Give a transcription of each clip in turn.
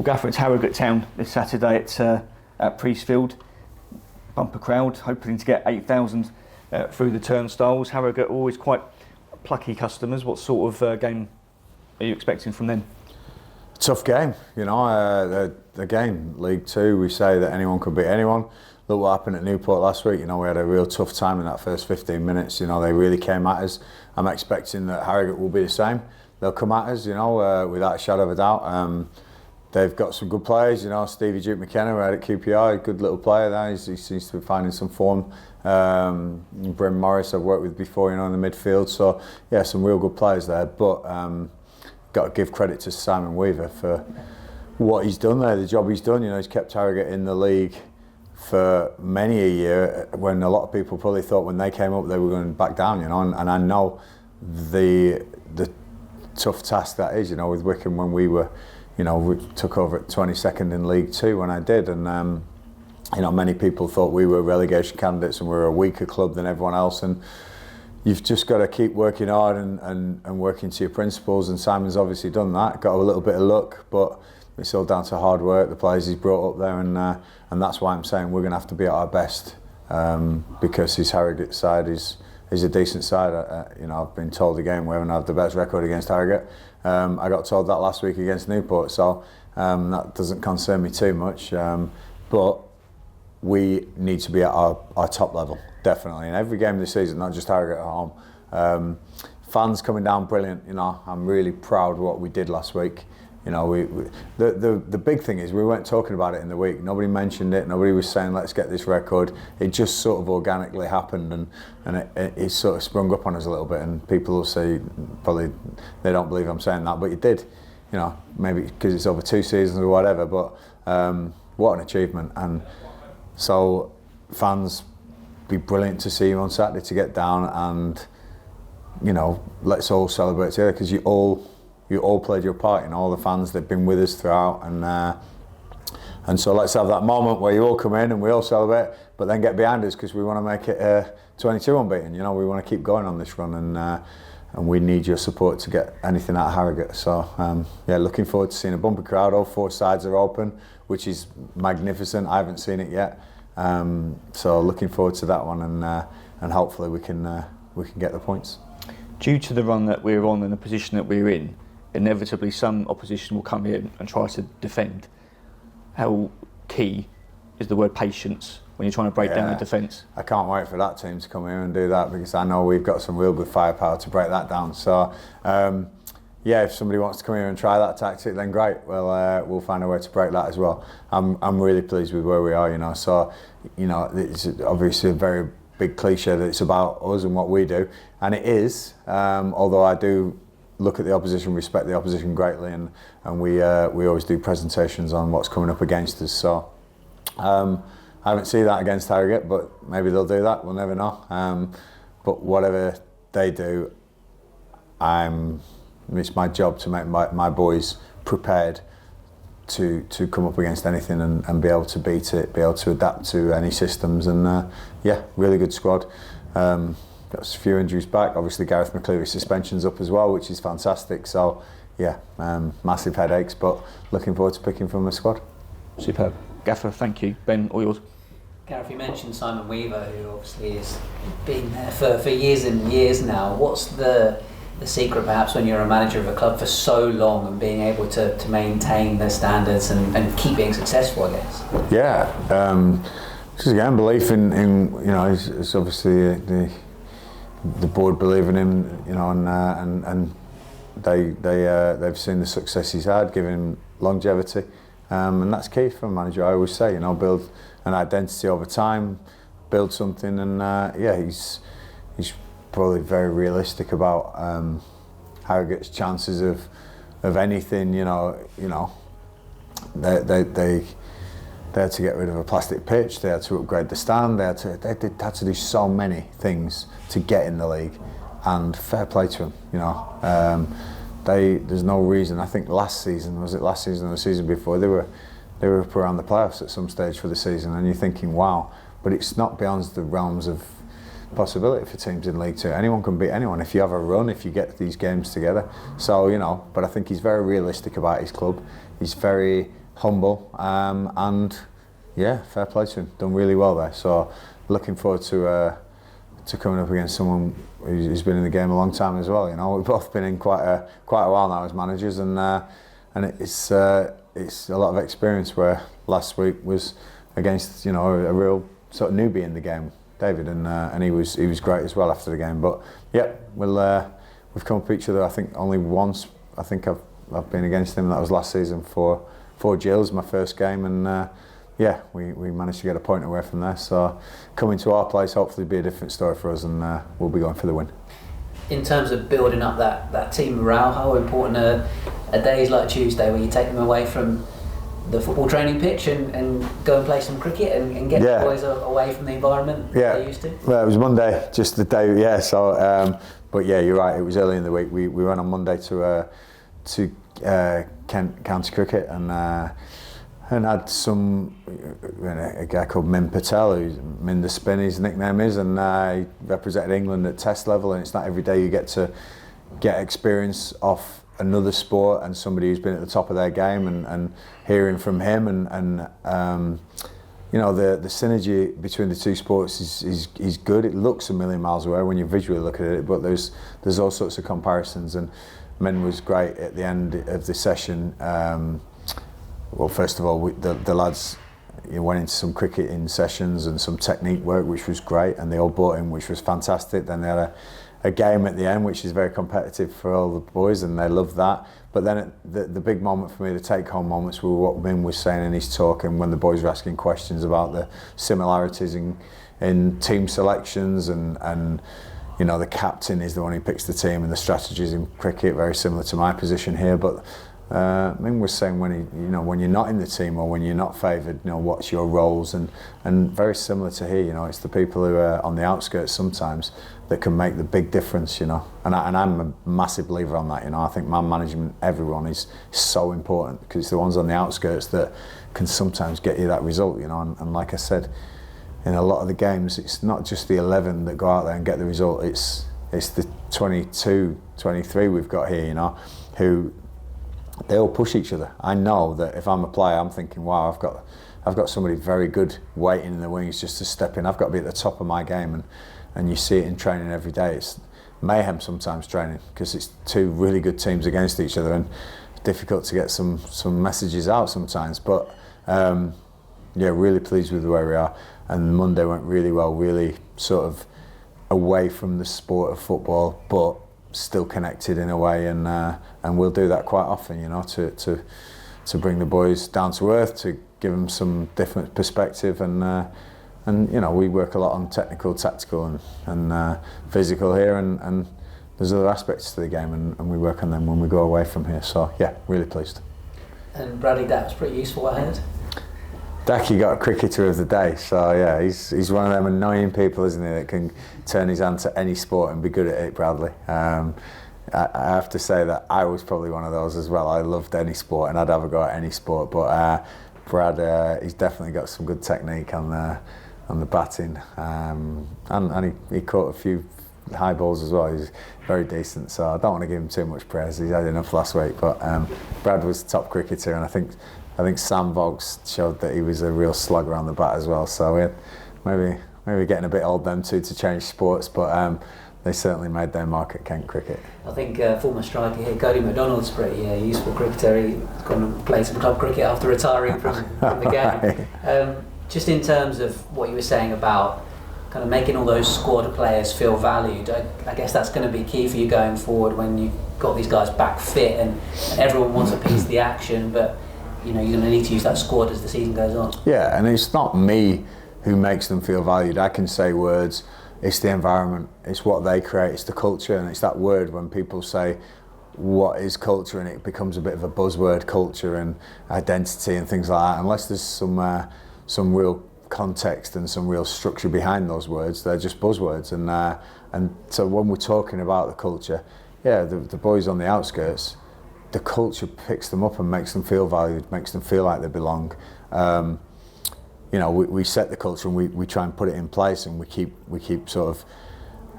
Well, Gaffer, it's Harrogate Town this Saturday at Priestfield. Bumper crowd, hoping to get 8,000 through the turnstiles. Harrogate are always quite plucky customers. What sort of game are you expecting from them? Tough game, you know. The game, League Two, we say that anyone could beat anyone. Look what happened at Newport last week. You know, we had a real tough time in that first 15 minutes. You know, they really came at us. I'm expecting that Harrogate will be the same. They'll come at us, you know, without a shadow of a doubt. They've got some good players, you know. Stevie Duke McKenna right at QPR, good little player there. He seems to be finding some form. Bryn Morris I've worked with before, you know, in the midfield. So yeah, some real good players there. But got to give credit to Simon Weaver for what he's done there, the job he's done. You know, he's kept Harrogate in the league for many a year when a lot of people probably thought when they came up they were going back down, you know. And I know the tough task that is, you know, with Wycombe when we were, you know, we took over at 22nd in League Two when I did, and you know, many people thought we were relegation candidates and we were a weaker club than everyone else, and you've just got to keep working hard and working to your principles, and Simon's obviously done that, got a little bit of luck, but it's all down to hard work, the players he's brought up there, and that's why I'm saying we're going to have to be at our best, because his Harrogate side is a decent side. You know, I've been told again we haven't had the best record against Harrogate. I got told that last week against Newport, so that doesn't concern me too much. But we need to be at our top level, definitely, in every game this season, not just Harrogate at home. Fans coming down brilliant, you know. I'm really proud of what we did last week. You know, the big thing is we weren't talking about it in the week. Nobody mentioned it. Nobody was saying let's get this record. It just sort of organically happened, and it sort of sprung up on us a little bit. And people will say probably they don't believe I'm saying that, but you did. You know, maybe because it's over 2 seasons or whatever. But what an achievement! And so fans, be brilliant to see you on Saturday to get down, and you know, let's all celebrate together because you all played your part, you know, all the fans that have been with us throughout, and so let's have that moment where you all come in and we all celebrate, but then get behind us because we want to make it 22 unbeaten. You know, we want to keep going on this run, and we need your support to get anything out of Harrogate. So yeah, looking forward to seeing a bumper crowd. All 4 sides are open, which is magnificent. I haven't seen it yet, so looking forward to that one, and hopefully we can get the points. Due to the run that we're on and the position that we're in, inevitably some opposition will come in and try to defend. How key is the word patience when you're trying to break down the defence? I can't wait for that team to come here and do that, because I know we've got some real good firepower to break that down. So yeah, if somebody wants to come here and try that tactic, then great. We'll find a way to break that as well. I'm really pleased with where we are, you know. So, you know, it's obviously a very big cliche that it's about us and what we do, and it is, although I do look at the opposition, respect the opposition greatly, and we always do presentations on what's coming up against us. So I haven't seen that against Harrogate, but maybe they'll do that. We'll never know. But whatever they do, it's my job to make my boys prepared to come up against anything and be able to beat it, be able to adapt to any systems, and yeah, really good squad. Got a few injuries back. Obviously, Gareth McCleary's suspension's up as well, which is fantastic. So, yeah, massive headaches, but looking forward to picking from the squad. Superb. Gaffer, thank you. Ben, all yours. Gareth, you mentioned Simon Weaver, who obviously has been there for years and years now. What's the secret, perhaps, when you're a manager of a club for so long and being able to maintain the standards and keep being successful, I guess? Yeah, just again, belief in you know, it's obviously the board believe in him, you know, and they've seen the success he's had, giving him longevity, and that's key for a manager. I always say, you know, build an identity over time, build something, and yeah, he's probably very realistic about Harrogate's chances of anything. You know, they had to get rid of a plastic pitch, they had to upgrade the stand, they had to do so many things to get in the league, and fair play to them, you know. There's no reason. I think last season or the season before, they were up around the playoffs at some stage for the season, and you're thinking, wow, but it's not beyond the realms of possibility for teams in League Two. Anyone can beat anyone if you have a run, if you get these games together. So, you know, but I think he's very realistic about his club. He's very humble, and yeah, fair play to him. Done really well there. So looking forward to coming up against someone who's been in the game a long time as well. You know, we've both been in quite a while now as managers, and it's a lot of experience. Where last week was against, you know, a real sort of newbie in the game, David, and he was great as well after the game. But yeah, we've come up each other. I think only once. I think I've been against him. That was last season for Gills, my first game, and yeah, we managed to get a point away from there. So coming to our place, hopefully, be a different story for us, and we'll be going for the win. In terms of building up that team morale, how important are days like Tuesday, where you take them away from the football training pitch and go and play some cricket and get the boys away from the environment they're used to? Well, it was Monday, just the day. Yeah. So, but yeah, you're right. It was early in the week. We went on Monday to Kent County Cricket and had a guy called Min Patel, who's Min the Spin, his nickname is, and he represented England at test level, and it's not every day you get to get experience off another sport and somebody who's been at the top of their game, and hearing from him, and you know, the synergy between the two sports is good. It looks a million miles away when you visually look at it, but there's all sorts of comparisons, and Min was great at the end of the session. Well, first of all, the lads went into some cricketing sessions and some technique work, which was great, and they all bought in, which was fantastic. Then they had a game at the end, which is very competitive for all the boys, and they loved that. But then the big moment for me, the take-home moments, were what Min was saying in his talk, and when the boys were asking questions about the similarities in team selections, and you know, the captain is the one who picks the team, and the strategies in cricket very similar to my position here. But Min was saying when you're not in the team or when you're not favoured, you know, what's your roles, and very similar to here. You know, it's the people who are on the outskirts sometimes that can make the big difference. You know, and I'm a massive believer on that. You know, I think man management, everyone is so important, because it's the ones on the outskirts that can sometimes get you that result. You know, and like I said, in a lot of the games, it's not just the 11 that go out there and get the result. It's the 22, 23 we've got here. You know, who they all push each other. I know that if I'm a player, I'm thinking, wow, I've got somebody very good waiting in the wings just to step in. I've got to be at the top of my game, and you see it in training every day. It's mayhem sometimes training, because it's two really good teams against each other, and difficult to get some messages out sometimes. But yeah, really pleased with the way we are. And Monday went really well, really sort of away from the sport of football, but still connected in a way, and we'll do that quite often, you know, to bring the boys down to earth, to give them some different perspective, and you know, we work a lot on technical, tactical, and physical here, and there's other aspects to the game, and we work on them when we go away from here. So yeah, really pleased. And Bradley, that was pretty useful, I heard. Dacky got a cricketer of the day, so yeah, he's one of them annoying people, isn't he, that can turn his hand to any sport and be good at it, Bradley. I have to say that I was probably one of those as well. I loved any sport, and I'd have a go at any sport, but Brad, he's definitely got some good technique on the batting, and he caught a few high balls as well. He's very decent, so I don't want to give him too much praise. He's had enough last week, but Brad was the top cricketer, and I think Sam Vogts showed that he was a real slugger on the bat as well. So maybe getting a bit old them two to change sports, but they certainly made their mark at Kent cricket. I think former striker here, Cody McDonald's pretty useful cricketer. He's gone and played some club cricket after retiring from the game. Just in terms of what you were saying about kind of making all those squad players feel valued, I guess that's going to be key for you going forward when you've got these guys back fit and everyone wants a piece of the action, but you know, you're going to need to use that squad as the season goes on. Yeah, and it's not me who makes them feel valued. I can say words, it's the environment, it's what they create, it's the culture, and it's that word when people say, what is culture, and it becomes a bit of a buzzword, culture and identity and things like that. Unless there's some real context and some real structure behind those words, they're just buzzwords. And so when we're talking about the culture, yeah, the boys on the outskirts, the culture picks them up and makes them feel valued, makes them feel like they belong. You know, we set the culture and we try and put it in place, and we keep sort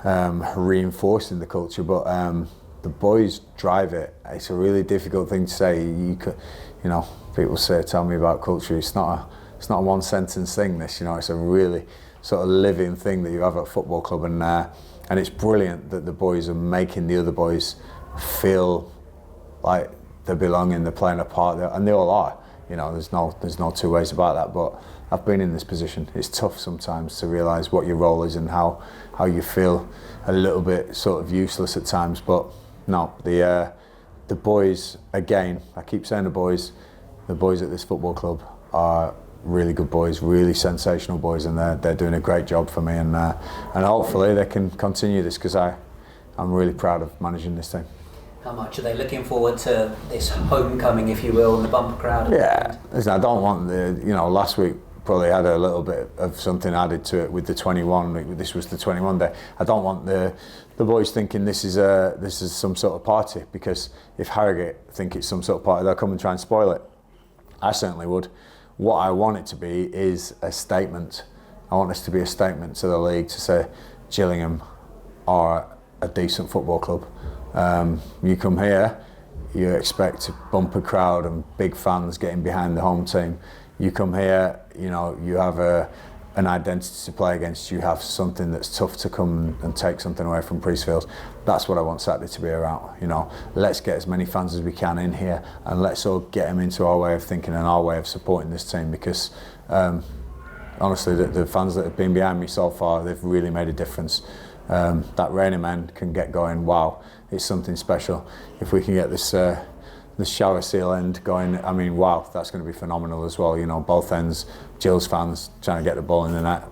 of reinforcing the culture. But the boys drive it. It's a really difficult thing to say. You people tell me about culture, it's not a one sentence thing. This, it's a really sort of living thing that you have at a football club, and it's brilliant that the boys are making the other boys feel like they belong and they're playing a part there, and they all are. There's no two ways about that. But I've been in this position. It's tough sometimes to realise what your role is and how you feel a little bit sort of useless at times. But no, the boys, again, I keep saying the boys at this football club are really good boys, really sensational boys, and they're doing a great job for me, and hopefully they can continue this, because I'm really proud of managing this team. How much are they looking forward to this homecoming, if you will, and the bumper crowd? Yeah, listen, I don't want last week probably had a little bit of something added to it with the 21. This was the 21 day. I don't want the boys thinking this is some sort of party, because if Harrogate think it's some sort of party, they'll come and try and spoil it. I certainly would. What I want it to be is a statement. I want this to be a statement to the league to say Gillingham are a decent football club. You come here, you expect a bumper crowd and big fans getting behind the home team. You come here, you have an identity to play against. You have something that's tough to come and take something away from Priestfield. That's what I want Saturday to be around. Let's get as many fans as we can in here, and let's all get them into our way of thinking and our way of supporting this team, because honestly, the fans that have been behind me so far, they've really made a difference. That Rainer man can get going. Wow, it's something special. If we can get this the shower seal end going, I mean, wow, that's going to be phenomenal as well. Both ends, Gills fans trying to get the ball in the net.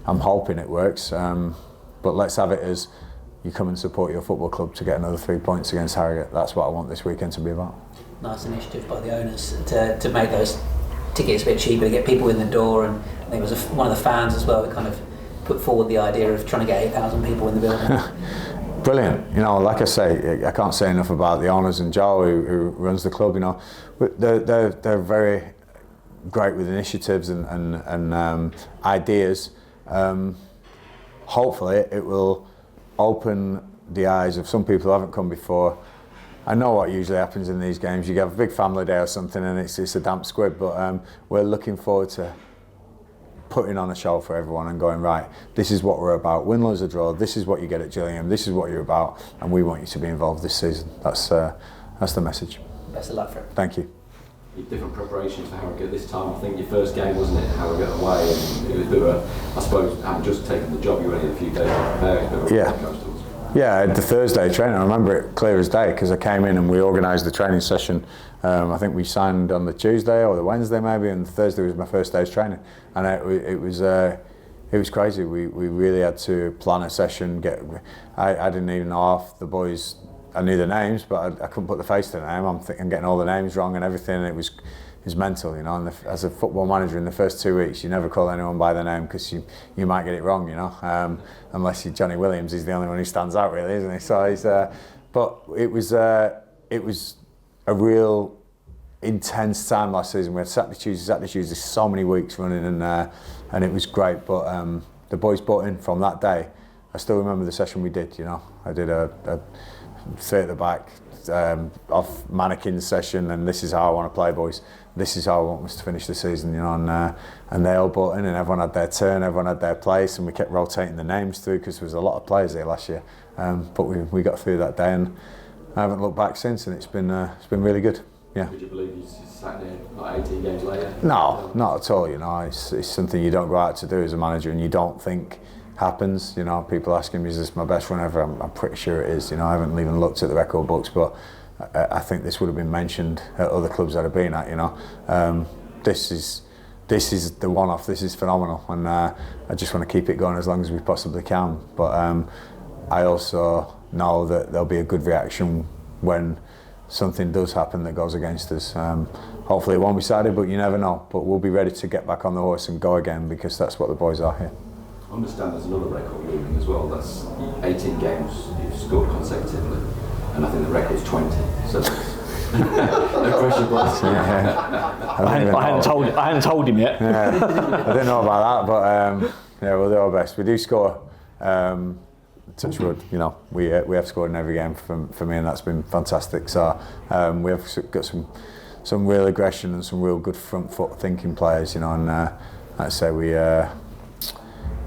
I'm hoping it works, but let's have it as you come and support your football club to get another 3 points against Harrogate. That's what I want this weekend to be about. Nice initiative by the owners to make those tickets a bit cheaper, to get people in the door, and I think it was one of the fans as well that kind of put forward the idea of trying to get 8,000 people in the building. Brilliant. Like I say, I can't say enough about the owners and Joe who runs the club. They're very great with initiatives and ideas. Hopefully it will open the eyes of some people who haven't come before. I know what usually happens in these games. You have a big family day or something and it's a damp squib, but we're looking forward to putting on a show for everyone and going, right, this is what we're about. Win, lose or draw, this is what you get at Gillingham, this is what you're about, and we want you to be involved this season. That's the message. Best of luck for it. Thank you. Different preparations for Harrogate this time. I think your first game, wasn't it, Harrogate away, and it was a bit of a, I suppose, having just taken the job, you only had a few days to prepare. It was a bit of a roller coaster. Yeah, I had the Thursday training. I remember it clear as day, because I came in and we organised the training session. I think we signed on the Tuesday or the Wednesday maybe, and Thursday was my first day's training, and it was crazy. We really had to plan a session. I didn't even know half the boys. I knew the names, but I couldn't put the face to the name. I'm getting all the names wrong and everything. And it was mental, And as a football manager, in the first 2 weeks, you never call anyone by their name, because you might get it wrong, unless you're Johnny Williams. He's the only one who stands out, really, isn't he? So but it was a real intense time last season. We had Saturday, Tuesday, so many weeks running, and it was great. But the boys bought in from that day. I still remember the session we did. I did a three at the back, off mannequin session, and this is how I want to play, boys. This is how I want us to finish the season, and they all bought in, and everyone had their turn, everyone had their place, and we kept rotating the names through, because there was a lot of players here last year. But we got through that day, and I haven't looked back since, and it's been really good. Yeah. Would you believe you sat there like 18 games later? No, not at all. It's something you don't go out to do as a manager, and you don't think happens. People asking me, is this my best run ever? I'm pretty sure it is. I haven't even looked at the record books, but I think this would have been mentioned at other clubs that I've been at. This is the one-off. This is phenomenal, and I just want to keep it going as long as we possibly can. But I also know that there'll be a good reaction when something does happen that goes against us. Hopefully it won't be Saturday, but you never know. But we'll be ready to get back on the horse and go again, because that's what the boys are here. I understand there's another record looming as well. That's 18 games you've scored consecutively, and I think the record's 20. So no pressure, boss. I hadn't told him yet. Yeah, I didn't know about that, but we'll do our best. We do score. Touch wood, we have scored in every game for me, and that's been fantastic. So we have got some real aggression and some real good front foot thinking players, you know. And like I say, we, you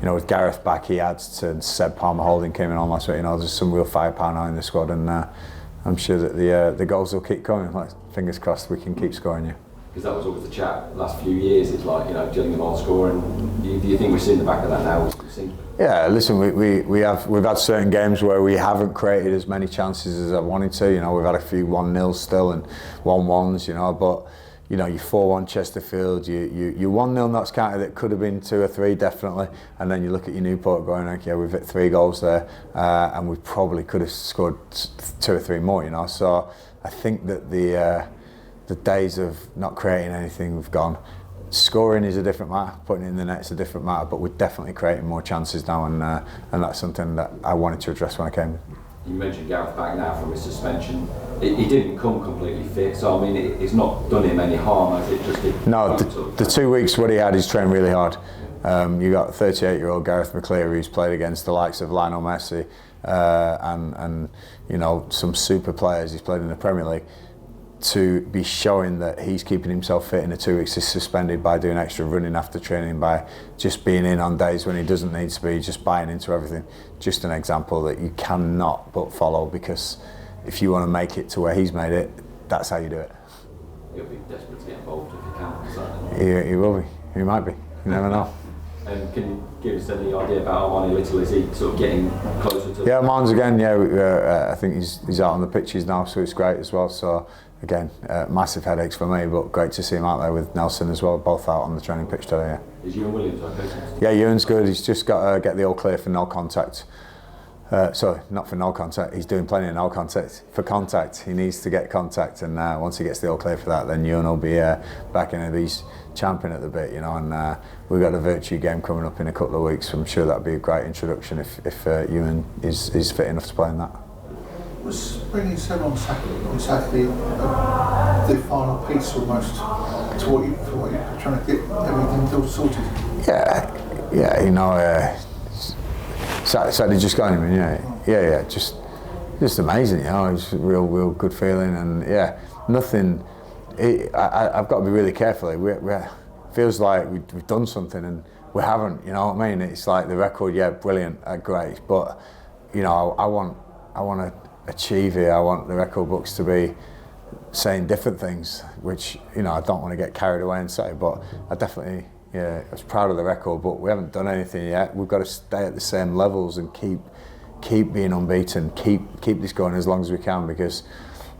know, with Gareth back, he adds to Seb Palmer-Holding came in on last week. You know, there's some real firepower now in the squad, and I'm sure that the goals will keep coming. Like, fingers crossed, we can keep scoring. Yeah. Because that was always the chat last few years. It's like, you know, Gillingham on scoring. Do you think we're seeing the back of that now? Yeah, listen, we've had certain games where we haven't created as many chances as I wanted to. You know, we've had a few 1-0 still and 1-1s. You know, but you know, you 4-1 Chesterfield, you 1-0 Notts County that could have been 2 or 3 definitely, and then you look at your Newport going, okay, we've hit 3 goals there, and we probably could have scored 2 or 3 more. You know, so I think that the days of not creating anything have gone. Scoring is a different matter, putting it in the net's a different matter, but we're definitely creating more chances now, and that's something that I wanted to address when I came. You mentioned Gareth back now from his suspension. He didn't come completely fit, so I mean, it's not done him any harm, has it? Just no, the 2 weeks what he had, he's trained really hard. You got 38-year-old Gareth McCleary, who's played against the likes of Lionel Messi and you know, some super players. He's played in the Premier League. To be showing that he's keeping himself fit in the 2 weeks he's suspended, by doing extra running after training, by just being in on days when he doesn't need to be, just buying into everything. Just an example that you cannot but follow, because if you want to make it to where he's made it, that's how you do it. You'll be desperate to get involved if you can. He will be. He might be. You never know. And can you give us any idea about Armani Little? Is he sort of getting closer to? Yeah, Arman's again. Yeah, I think he's out on the pitches now, so it's great as well. So again, massive headaches for me, but great to see him out there with Nelson as well, both out on the training pitch today. Yeah. Is Ewan Williams okay? Yeah, Ewan's good. He's just got to get the all clear for no contact. Sorry, not for no contact. He's doing plenty of no contact. For contact, he needs to get contact, and once he gets the all clear for that, then Ewan will be back in it. He's champing at the bit, you know. And we've got a Virtue game coming up in a couple of weeks. So I'm sure that'll be a great introduction if Ewan is fit enough to play in that. Was bringing Seb on Saturday the final piece almost to what you're trying to get everything all sorted? Yeah, you know. Saturday just got him in, yeah, just amazing, you know. It's a real good feeling, and yeah, nothing. I've got to be really careful. It feels like we've done something and we haven't. You know what I mean? It's like the record, yeah, brilliant, great, but you know, I want to achieve here. I want the record books to be saying different things, which, you know, I don't want to get carried away and say, but I definitely. Yeah, I was proud of the record, but we haven't done anything yet. We've got to stay at the same levels and keep being unbeaten, keep this going as long as we can, because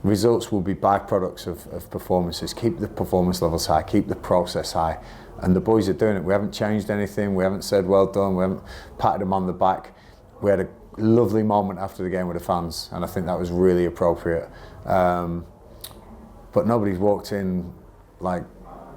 results will be byproducts of performances. Keep the performance levels high, keep the process high, and the boys are doing it. We haven't changed anything. We haven't said well done. We haven't patted them on the back. We had a lovely moment after the game with the fans, and I think that was really appropriate. But nobody's walked in like,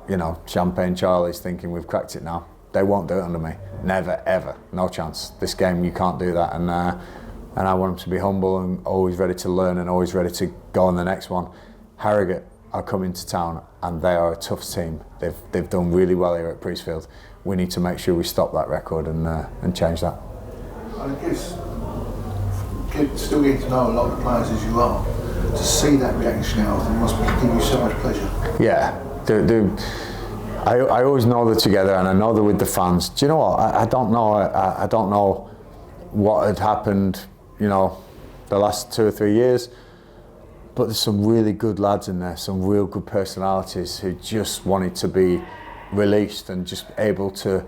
you know, Champagne Charlie's thinking we've cracked it now. They won't do it under me. Never, ever. No chance. This game, you can't do that. And I want them to be humble and always ready to learn and always ready to go on the next one. Harrogate are coming to town and they are a tough team. They've done really well here at Priestfield. We need to make sure we stop that record and change that. I guess still getting to know a lot of the players as you are, to see that reaction out of them must give you so much pleasure. Yeah. I always know they're together, and I know they're with the fans. Do you know what? I don't know. I don't know what had happened, you know, the last 2 or 3 years. But there's some really good lads in there, some real good personalities who just wanted to be released and just able to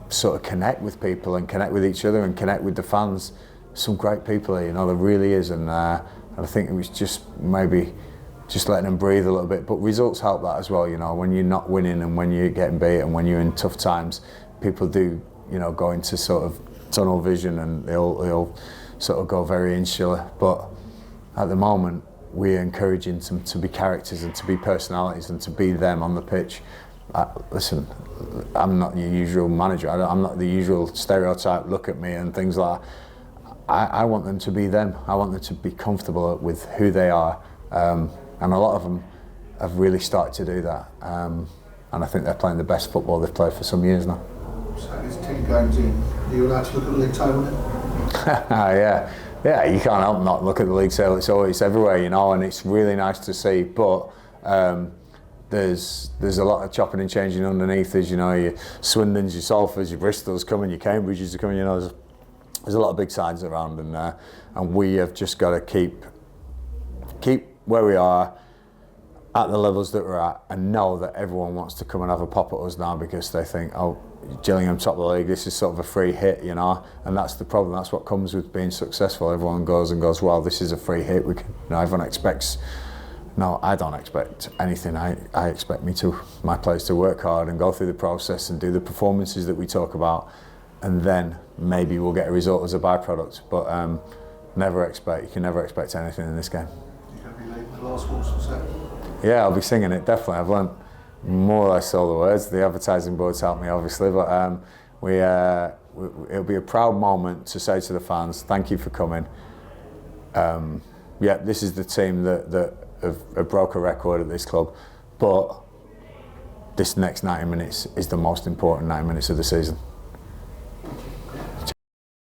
sort of connect with people and connect with each other and connect with the fans. Some great people here, you know, there really is, and I think it was just maybe. Just letting them breathe a little bit, but results help that as well. You know, when you're not winning and when you're getting beat and when you're in tough times, people do, you know, go into sort of tunnel vision and they'll sort of go very insular. But at the moment, we're encouraging them to be characters and to be personalities and to be them on the pitch. Listen, I'm not your usual manager. I'm not the usual stereotype. Look at me and things like that. I want them to be them. I want them to be comfortable with who they are. And a lot of them have really started to do that. And I think they're playing the best football they've played for some years now. So it's 10 games in. Are you allowed to look at the league table now? Yeah, you can't help not look at the league table. It's always everywhere, you know, and it's really nice to see. But There's a lot of chopping and changing underneath us, you know, your Swindons, your Salfords, your Bristols coming, your Cambridges are coming, you know, there's a lot of big sides around, and we have just got to keep where we are at the levels that we're at, and know that everyone wants to come and have a pop at us now because they think, oh, Gillingham top of the league, this is sort of a free hit, you know, and that's the problem. That's what comes with being successful. Everyone goes, well, this is a free hit. We can, you know, everyone expects. No, I don't expect anything. I expect my players to work hard and go through the process and do the performances that we talk about, and then maybe we'll get a result as a byproduct. But you can never expect anything in this game. You're going to be leading the last Walsall set? Yeah, I'll be singing it, definitely. I've learnt more or less all the words. The advertising boards help me, obviously, but it'll be a proud moment to say to the fans, thank you for coming. Yeah, this is the team that have broke a record at this club, but this next 90 minutes is the most important 90 minutes of the season.